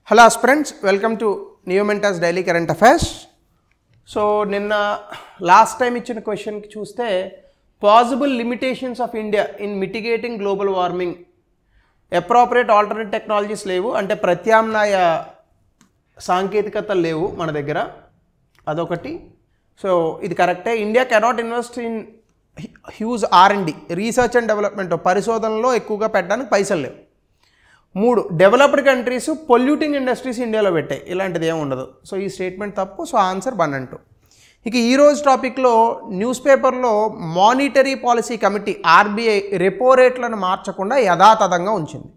Hello aspirants, welcome to Neo Mentors Daily Current Affairs. So, last time ఇచ్చిన question కి చూస్తే possible limitations of India in mitigating global warming, appropriate alternate technologies లేవు అంటే ప్రత్యామ్నాయ సాంకేతికతలు లేవు మన దగ్గర, అదొకటి. సో ఇది కరెక్టే. India cannot invest in huge R&D, research and development, పరిశోధనలో ఎక్కువగా పెట్టడానికి పైసలు లేవు. 3, డెవలప్డ్ కంట్రీస్ పొల్యూటింగ్ ఇండస్ట్రీస్ ఇండియాలో పెట్టాయి, ఇలాంటిది ఏమి ఉండదు. సో ఈ స్టేట్మెంట్ తప్పు. So answer 1 and 2. ఇక ఈరోజు టాపిక్లో న్యూస్ పేపర్లో monetary policy committee RBI repo రేట్లను మార్చకుండా యథాతథంగా ఉంచింది.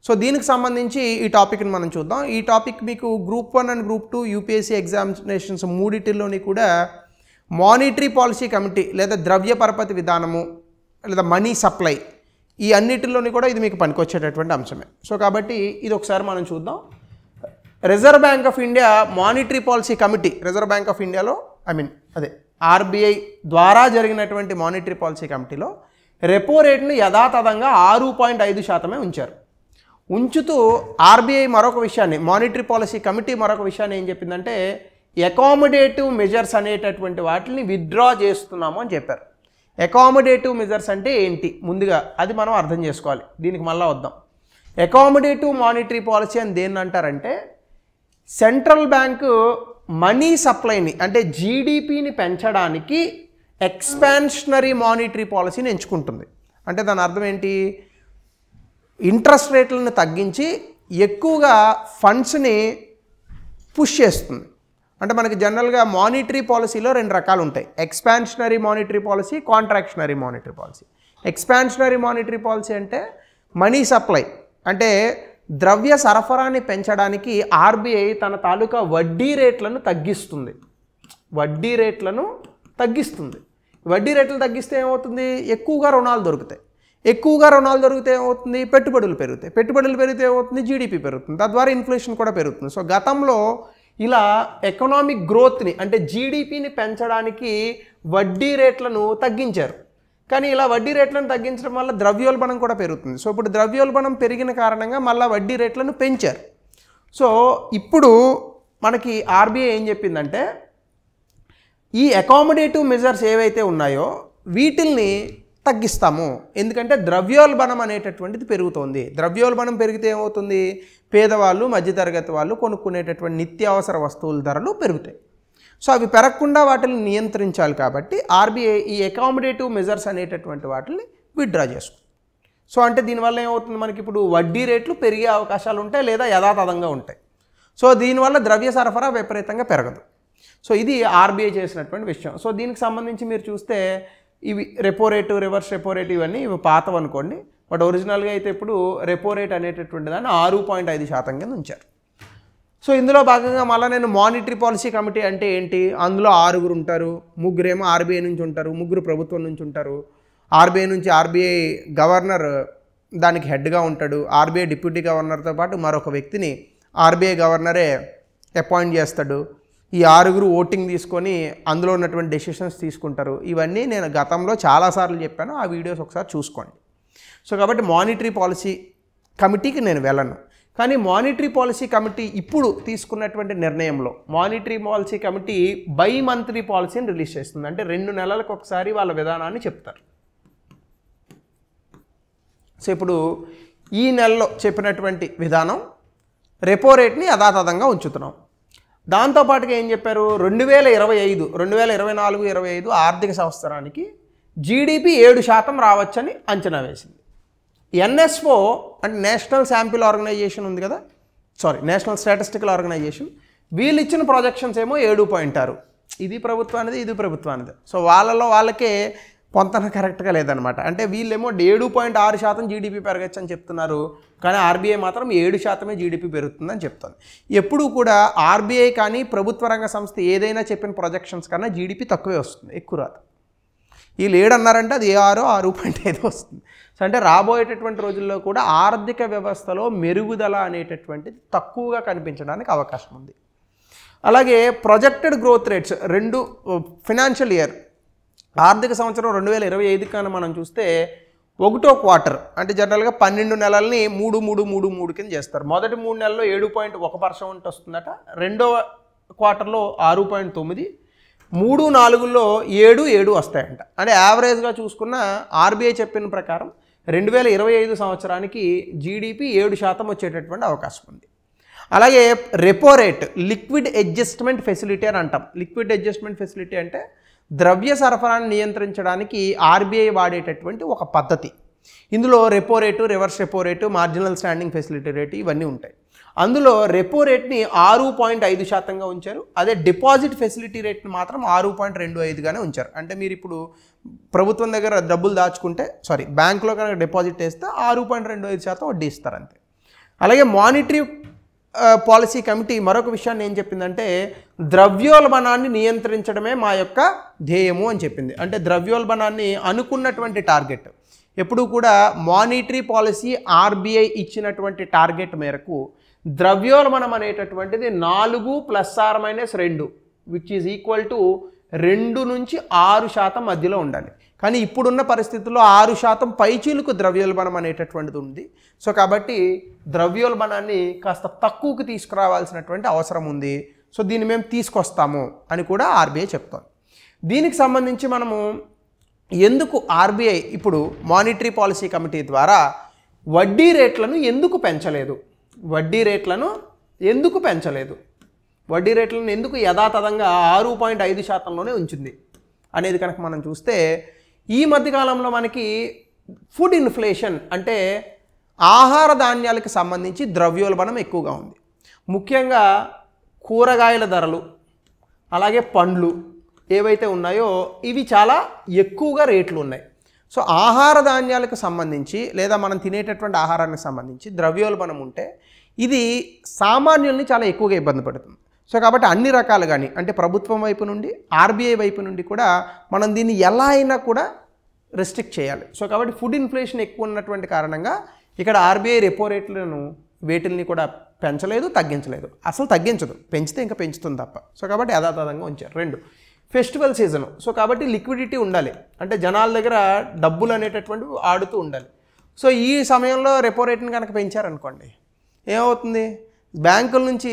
సో దీనికి సంబంధించి ఈ టాపిక్ని మనం చూద్దాం. ఈ టాపిక్ మీకు group 1 and group 2 UPSC examinations మూడిటిల్లోని కూడా మానిటరీ పాలసీ కమిటీ లేదా ద్రవ్య పరపతి విధానము లేదా మనీ సప్లై, ఈ అన్నిటిలోని కూడా ఇది మీకు పనికొచ్చేటటువంటి అంశమే. సో కాబట్టి ఇది ఒకసారి మనం చూద్దాం. Reserve bank of India monetary policy committee, reserve bank of ఇండియాలో RBI ద్వారా జరిగినటువంటి మానిటరీ పాలసీ కమిటీలో రెపో రేట్ను యథాతథంగా 6.5% ఉంచారు. ఉంచుతూ RBI మరొక విషయాన్ని, మానిటరీ పాలసీ కమిటీ మరొక విషయాన్ని ఏం చెప్పిందంటే అకామిడేటివ్ మెజర్స్ అనేటటువంటి వాటిని విత్డ్రా చేస్తున్నాము అని చెప్పారు. అకామిడేటివ్ మెజర్స్ అంటే ఏంటి ముందుగా అది మనం అర్థం చేసుకోవాలి. దీనికి మళ్ళీ వద్దాం. అకామిడేటివ్ మానిటరీ పాలసీ అని దేన్ని అంటారంటే సెంట్రల్ బ్యాంకు మనీ సప్లైని అంటే జీడిపిని పెంచడానికి ఎక్స్పాన్షనరీ మానిటరీ పాలసీని ఎంచుకుంటుంది. అంటే దాని అర్థం ఏంటి? ఇంట్రెస్ట్ రేట్లను తగ్గించి ఎక్కువగా ఫండ్స్ని పుష్ చేస్తుంది. అంటే మనకి జనరల్గా మానిటరీ పాలసీలో 2 రకాలు ఉంటాయి: expansionary monetary policy, contractionary monetary policy. Expansionary monetary policy అంటే మనీ సప్లై అంటే ద్రవ్య సరఫరాని పెంచడానికి RBI తన తాలూకా వడ్డీ రేట్లను తగ్గిస్తుంది. వడ్డీ రేట్లను తగ్గిస్తుంది తగ్గిస్తే ఏమవుతుంది? ఎక్కువగా రుణాలు దొరుకుతాయి. ఎక్కువగా రుణాలు దొరికితే ఏమవుతుంది? పెట్టుబడులు పెరుగుతాయి. పెట్టుబడులు పెరిగితే ఏమవుతుంది? జీడిపి పెరుగుతుంది. తద్వారా ఇన్ఫ్లేషన్ కూడా పెరుగుతుంది. సో గతంలో ఇలా ఎకనామిక్ గ్రోత్ని అంటే జీడిపిని పెంచడానికి వడ్డీ రేట్లను తగ్గించారు. కానీ ఇలా వడ్డీ రేట్లను తగ్గించడం వల్ల ద్రవ్యోల్బణం కూడా పెరుగుతుంది. సో ఇప్పుడు ద్రవ్యోల్బణం పెరిగిన కారణంగా మళ్ళీ వడ్డీ రేట్లను పెంచారు. సో ఇప్పుడు మనకి RBI ఏం చెప్పిందంటే ఈ అకామిడేటివ్ మెజర్స్ ఏవైతే ఉన్నాయో వీటిల్ని తగ్గిస్తాము. ఎందుకంటే ద్రవ్యోల్బణం అనేటటువంటిది పెరుగుతోంది. ద్రవ్యోల్బణం పెరిగితే ఏమవుతుంది? పేదవాళ్ళు, మధ్యతరగతి వాళ్ళు కొనుక్కునేటటువంటి నిత్యావసర వస్తువుల ధరలు పెరుగుతాయి. సో అవి పెరగకుండా వాటిని నియంత్రించాలి. కాబట్టి RBI ఈ అకామిడేటివ్ మెజర్స్ అనేటటువంటి వాటిని విత్డ్రా చేసుకుంది. సో అంటే దీనివల్ల ఏమవుతుంది? మనకి ఇప్పుడు వడ్డీ రేట్లు పెరిగే అవకాశాలు ఉంటాయి లేదా యథాతథంగా ఉంటాయి. సో దీనివల్ల ద్రవ్య సరఫరా విపరీతంగా పెరగదు. సో ఇది RBI చేసినటువంటి విషయం. సో దీనికి సంబంధించి మీరు చూస్తే ఇవి repo rate, reverse repo rate, ఇవన్నీ ఇవి పాతవి అనుకోండి. బట్ ఒరిజినల్గా అయితే ఇప్పుడు రెపో రేట్ అనేటటువంటి దాన్ని 6.5% కింద ఉంచారు. సో ఇందులో భాగంగా మళ్ళీ నేను మానిటరీ పాలసీ కమిటీ అంటే ఏంటి, అందులో 6 ఉంటారు. 3 ఏమో RBI నుంచి ఉంటారు, 3 ప్రభుత్వం నుంచి ఉంటారు. RBI నుంచి RBI గవర్నర్ దానికి హెడ్గా ఉంటాడు. RBI డిప్యూటీ గవర్నర్తో పాటు మరొక వ్యక్తిని RBI గవర్నరే అపాయింట్ చేస్తాడు. ఈ 6 ఓటింగ్ తీసుకొని అందులో ఉన్నటువంటి డెసిషన్స్ తీసుకుంటారు. ఇవన్నీ నేను గతంలో చాలాసార్లు చెప్పాను, ఆ వీడియోస్ ఒకసారి చూసుకోండి. సో కాబట్టి మానిటరీ పాలసీ కమిటీకి నేను వెళ్ళను. కానీ మానిటరీ పాలసీ కమిటీ ఇప్పుడు తీసుకున్నటువంటి నిర్ణయంలో monetary policy committee by monthly పాలసీని రిలీజ్ చేస్తుంది. అంటే 2 నెలలకు ఒకసారి వాళ్ళ విధానాన్ని చెప్తారు. సో ఇప్పుడు ఈ నెలలో చెప్పినటువంటి విధానం రెపో రేట్ని యథాతథంగా ఉంచుతున్నాం. దాంతోపాటుగా ఏం చెప్పారు? 2025, 2024, 2025 ఆర్థిక సంవత్సరానికి జీడిపి 7% రావచ్చని అంచనా వేసింది. NSO అంటే నేషనల్ శాంపిల్ ఆర్గనైజేషన్ ఉంది కదా, నేషనల్ స్టాటిస్టికల్ ఆర్గనైజేషన్, వీళ్ళు ఇచ్చిన ప్రొజెక్షన్స్ ఏమో 7.6. ఇది ప్రభుత్వానిది, ఇది ప్రభుత్వానిది. సో వాళ్ళకే పొంతన కరెక్ట్గా లేదనమాట. అంటే వీళ్ళేమో 7.6% జీడిపి పెరగచ్చు అని చెప్తున్నారు. కానీ RBI మాత్రం 7% జీడిపి పెరుగుతుందని చెప్తుంది. ఎప్పుడూ కూడా RBI కానీ ప్రభుత్వ రంగ సంస్థ ఏదైనా చెప్పిన ప్రొజెక్షన్స్ కన్నా జీడిపి తక్కువే వస్తుంది, ఎక్కువ రాదు. వీళ్ళు 7 అన్నారంటే అది 6.5 వస్తుంది. సో అంటే రాబోయేటటువంటి రోజుల్లో కూడా ఆర్థిక వ్యవస్థలో మెరుగుదల అనేటటువంటిది తక్కువగా కనిపించడానికి అవకాశం ఉంది. అలాగే projected growth rates 2 financial year ఆర్థిక సంవత్సరం 2025 కానీ మనం చూస్తే ఒకటో క్వార్టర్ అంటే జనరల్గా 12 నెలల్ని 3 కింద చేస్తారు. మొదటి 3 నెలల్లో 7.1% వస్తుందట, రెండో క్వార్టర్లో 6.9, 3, 4లో 7 వస్తాయంట. అంటే యావరేజ్గా చూసుకున్న ఆర్బీఐ చెప్పిన ప్రకారం 2025 సంవత్సరానికి జీడిపి 7% వచ్చేటటువంటి అవకాశం ఉంది. అలాగే repo rate, liquid adjustment facility అని అంటాం. లిక్విడ్ అడ్జస్ట్మెంట్ ఫెసిలిటీ అంటే ద్రవ్య సరఫరాను నియంత్రించడానికి ఆర్బీఐ వాడేటటువంటి ఒక పద్ధతి. ఇందులో repo rate, reverse repo rate, marginal standing facility rate ఇవన్నీ ఉంటాయి. అందులో రెపో రేట్ని 6.5%గా ఉంచారు. అదే డిపాజిట్ ఫెసిలిటీ రేట్ని మాత్రం 6.25గానే ఉంచారు. అంటే మీరు ఇప్పుడు ప్రభుత్వం దగ్గర డబ్బులు దాచుకుంటే బ్యాంకులో కనుక డిపాజిట్ వేస్తే 6.25% వడ్డీ ఇస్తారు అంతే. అలాగే మానిటరీ పాలసీ కమిటీ మరొక విషయాన్ని ఏం చెప్పిందంటే ద్రవ్యోల్బణాన్ని నియంత్రించడమే మా యొక్క ధ్యేయము అని చెప్పింది. అంటే ద్రవ్యోల్బణాన్ని అనుకున్నటువంటి టార్గెట్ ఎప్పుడు కూడా మానిటరీ పాలసీ ఆర్బీఐ ఇచ్చినటువంటి టార్గెట్ మేరకు ద్రవ్యోల్బణం అనేటటువంటిది 4 ± 2 విచ్ ఈజ్ ఈక్వల్ టు 2 నుంచి 6% మధ్యలో ఉండాలి. కానీ ఇప్పుడున్న పరిస్థితుల్లో 6% పైచీలకు ద్రవ్యోల్బణం అనేటటువంటిది ఉంది. సో కాబట్టి ద్రవ్యోల్బణాన్ని కాస్త తక్కువకు తీసుకురావాల్సినటువంటి అవసరం ఉంది. సో దీన్ని మేము తీసుకొస్తాము అని కూడా ఆర్బీఐ చెప్తోంది. దీనికి సంబంధించి మనము ఎందుకు ఆర్బీఐ ఇప్పుడు మానిటరీ పాలసీ కమిటీ ద్వారా వడ్డీ రేట్లను ఎందుకు పెంచలేదు, వడ్డీ రేట్లను ఎందుకు యథాతథంగా 6.5%లోనే ఉంచింది అనేది కనుక మనం చూస్తే ఈ మధ్యకాలంలో మనకి ఫుడ్ ఇన్ఫ్లేషన్ అంటే ఆహార ధాన్యాలకు సంబంధించి ద్రవ్యోల్బణం ఎక్కువగా ఉంది. ముఖ్యంగా కూరగాయల ధరలు అలాగే పండ్లు ఏవైతే ఉన్నాయో ఇవి చాలా ఎక్కువగా రేట్లు ఉన్నాయి. సో ఆహార ధాన్యాలకు సంబంధించి లేదా మనం తినేటటువంటి ఆహారానికి సంబంధించి ద్రవ్యోల్బణం ఉంటే ఇది సామాన్యుల్ని చాలా ఎక్కువగా ఇబ్బంది పడుతుంది. సో కాబట్టి అన్ని రకాలు కానీ అంటే ప్రభుత్వం వైపు నుండి ఆర్బీఐ వైపు నుండి కూడా మనం దీన్ని ఎలా అయినా కూడా రెస్ట్రిక్ట్ చేయాలి. సో కాబట్టి ఫుడ్ ఇన్ఫ్లేషన్ ఎక్కువ ఉన్నటువంటి కారణంగా ఇక్కడ ఆర్బీఐ రెపో రేట్లను వేటిల్ని కూడా పెంచలేదు, తగ్గించలేదు. అసలు తగ్గించదు, పెంచితే ఇంకా పెంచుతుంది తప్ప. సో కాబట్టి యథాతథంగా ఉంచారు. 2 ఫెస్టివల్ సీజను. సో కాబట్టి లిక్విడిటీ ఉండాలి, అంటే జనాల దగ్గర డబ్బులు అనేటటువంటివి ఆడుతూ ఉండాలి. సో ఈ సమయంలో రెపో రేట్ని కనుక పెంచారనుకోండి ఏమవుతుంది, బ్యాంకుల నుంచి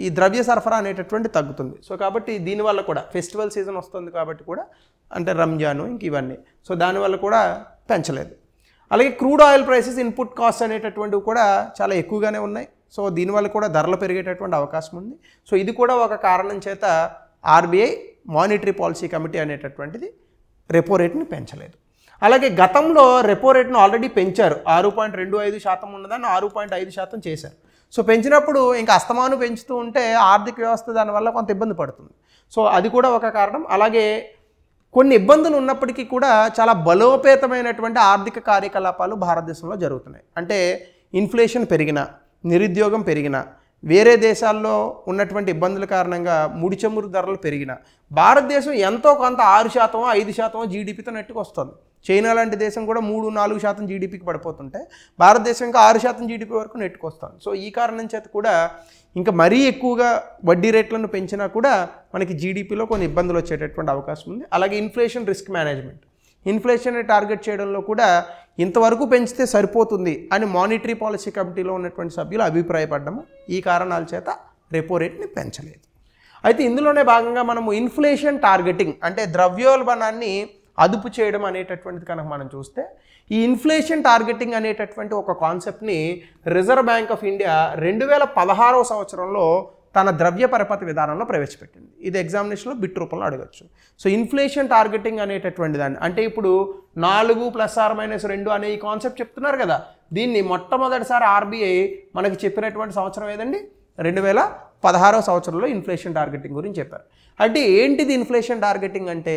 ఈ ద్రవ్య సరఫరా అనేటటువంటి తగ్గుతుంది. సో కాబట్టి దీనివల్ల కూడా ఫెస్టివల్ సీజన్ వస్తుంది కాబట్టి కూడా అంటే రంజాను ఇంక ఇవన్నీ, సో దానివల్ల కూడా పెంచలేదు. అలాగే crude oil prices, input cost అనేటటువంటివి కూడా చాలా ఎక్కువగానే ఉన్నాయి. సో దీనివల్ల కూడా ధరలు పెరిగేటటువంటి అవకాశం ఉంది. సో ఇది కూడా ఒక కారణం చేత ఆర్బీఐ మానిటరీ పాలసీ కమిటీ అనేటటువంటిది రెపో రేట్ని పెంచలేదు. అలాగే గతంలో రెపో రేట్ను ఆల్రెడీ పెంచారు, 6.25% ఉన్నదాన్ని 6.5% చేశారు. సో పెంచినప్పుడు ఇంకా అస్తమాను పెంచుతూ ఉంటే ఆర్థిక వ్యవస్థ దానివల్ల కొంత ఇబ్బంది పడుతుంది. సో అది కూడా ఒక కారణం. అలాగే కొన్ని ఇబ్బందులు ఉన్నప్పటికీ కూడా చాలా బలోపేతమైనటువంటి ఆర్థిక కార్యకలాపాలు భారతదేశంలో జరుగుతున్నాయి. అంటే ఇన్ఫ్లేషన్ పెరిగినా, నిరుద్యోగం పెరిగినా, వేరే దేశాల్లో ఉన్నటువంటి ఇబ్బందుల కారణంగా ముడి చమురు ధరలు పెరిగినా భారతదేశం ఎంతో కొంత 6%, 5% జీడిపితో నెట్టుకు వస్తుంది. చైనా లాంటి దేశం కూడా 3-4% జీడిపికి పడిపోతుంటే భారతదేశం ఇంకా 6% జీడిపి వరకు నెట్టుకొస్తుంది. సో ఈ కారణం చేత కూడా ఇంకా మరీ ఎక్కువగా వడ్డీ రేట్లను పెంచినా కూడా మనకి జీడిపిలో కొన్ని ఇబ్బందులు వచ్చేటటువంటి అవకాశం ఉంది. అలాగే ఇన్ఫ్లేషన్ రిస్క్ మేనేజ్మెంట్, ఇన్ఫ్లేషన్ని టార్గెట్ చేయడంలో కూడా ఇంతవరకు పెంచితే సరిపోతుంది అని మానిటరీ పాలసీ కమిటీలో ఉన్నటువంటి సభ్యులు అభిప్రాయపడ్డము. ఈ కారణాల చేత రెపో రేట్ని పెంచలేదు. అయితే ఇందులోనే భాగంగా మనము ఇన్ఫ్లేషన్ టార్గెటింగ్ అంటే ద్రవ్యోల్బణాన్ని అదుపు చేయడం అనేటటువంటిది కనుక మనం చూస్తే ఈ ఇన్ఫ్లేషన్ టార్గెటింగ్ అనేటటువంటి ఒక కాన్సెప్ట్ని రిజర్వ్ బ్యాంక్ ఆఫ్ ఇండియా 2016వ సంవత్సరంలో తన ద్రవ్య పరపతి విధానంలో ప్రవేశపెట్టింది. ఇది ఎగ్జామినేషన్లో బిట్ రూపంలో అడగచ్చు. సో ఇన్ఫ్లేషన్ టార్గెటింగ్ అనేటటువంటి దాన్ని అంటే ఇప్పుడు 4 ± 2 అనే ఈ కాన్సెప్ట్ చెప్తున్నారు కదా, దీన్ని మొట్టమొదటిసారి ఆర్బీఐ మనకి చెప్పినటువంటి సంవత్సరం ఏదండి, 2016వ సంవత్సరంలో ఇన్ఫ్లేషన్ టార్గెటింగ్ గురించి చెప్పారు. అంటే ఏంటిది ఇన్ఫ్లేషన్ టార్గెటింగ్ అంటే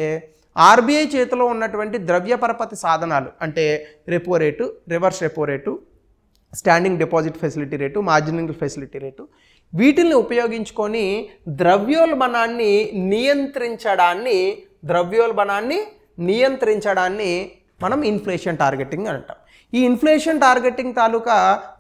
ఆర్బీఐ చేతిలో ఉన్నటువంటి ద్రవ్య పరపతి సాధనాలు అంటే repo rate, reverse repo rate, standing deposit facility rate, marginal facility rate వీటిల్ని ఉపయోగించుకొని ద్రవ్యోల్బణాన్ని నియంత్రించడాన్ని మనం ఇన్ఫ్లేషన్ టార్గెటింగ్ అంటాం. ఈ ఇన్ఫ్లేషన్ టార్గెటింగ్ తాలూకా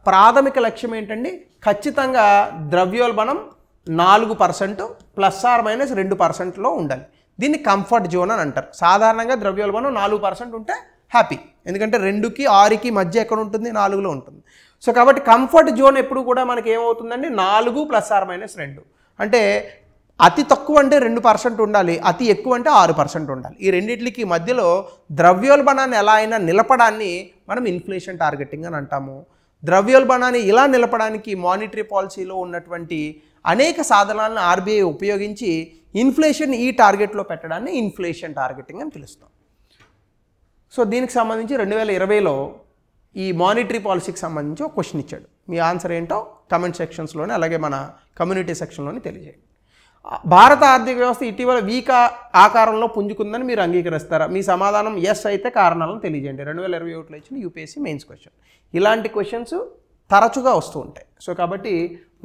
ప్రాథమిక లక్ష్యం ఏంటండి, ఖచ్చితంగా ద్రవ్యోల్బణం 4% ± 2%లో ఉండాలి. దీన్ని కంఫర్ట్ జోన్ అని అంటారు. సాధారణంగా ద్రవ్యోల్బణం 4% ఉంటే హ్యాపీ, ఎందుకంటే 2కి 6కి మధ్య ఎక్కడ ఉంటుంది, 4లో ఉంటుంది. సో కాబట్టి కంఫర్ట్ జోన్ ఎప్పుడు కూడా మనకి ఏమవుతుందండి, 4 ± 2. అంటే అతి తక్కువ అంటే 2% ఉండాలి, అతి ఎక్కువ అంటే 6% ఉండాలి. ఈ రెండింటికి మధ్యలో ద్రవ్యోల్బణాన్ని ఎలా అయినా నిలపడాన్ని మనం ఇన్ఫ్లేషన్ టార్గెటింగ్ అని అంటాము. ద్రవ్యోల్బణాన్ని ఇలా నిలపడానికి మానిటరీ పాలసీలో ఉన్నటువంటి అనేక సాధనాలను ఆర్బీఐ ఉపయోగించి ఇన్ఫ్లేషన్ ఈ టార్గెట్లో పెట్టడాన్ని ఇన్ఫ్లేషన్ టార్గెటింగ్ అని పిలుస్తాం. సో దీనికి సంబంధించి 2020లో ఈ మానిటరీ పాలసీకి సంబంధించి ఒక క్వశ్చన్ ఇచ్చాడు. మీ ఆన్సర్ ఏంటో కమెంట్ సెక్షన్స్లోనే అలాగే మన కమ్యూనిటీ సెక్షన్లోనే తెలియజేయండి. భారత ఆర్థిక వ్యవస్థ ఇటీవల వీక్ ఆకారంలో పుంజుకుందని మీరు అంగీకరిస్తారా? మీ సమాధానం ఎస్ అయితే కారణాలను తెలియజేయండి. 2021లో ఇచ్చిన యూపీఎస్సీ మెయిన్స్ క్వశ్చన్. ఇలాంటి క్వశ్చన్స్ తరచుగా వస్తూ ఉంటాయి. సో కాబట్టి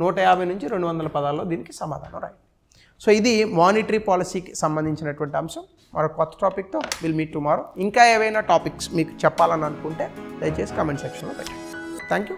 150 నుంచి 200 పదాల్లో దీనికి సమాధానం రాయండి. సో ఇది మానిటరీ పాలసీకి సంబంధించినటువంటి అంశం. మరొక కొత్త టాపిక్తో విల్ మీట్ టుమారో. ఇంకా ఏవైనా టాపిక్స్ మీకు చెప్పాలని అనుకుంటే దయచేసి కామెంట్ సెక్షన్లో పెట్టండి. Thank you.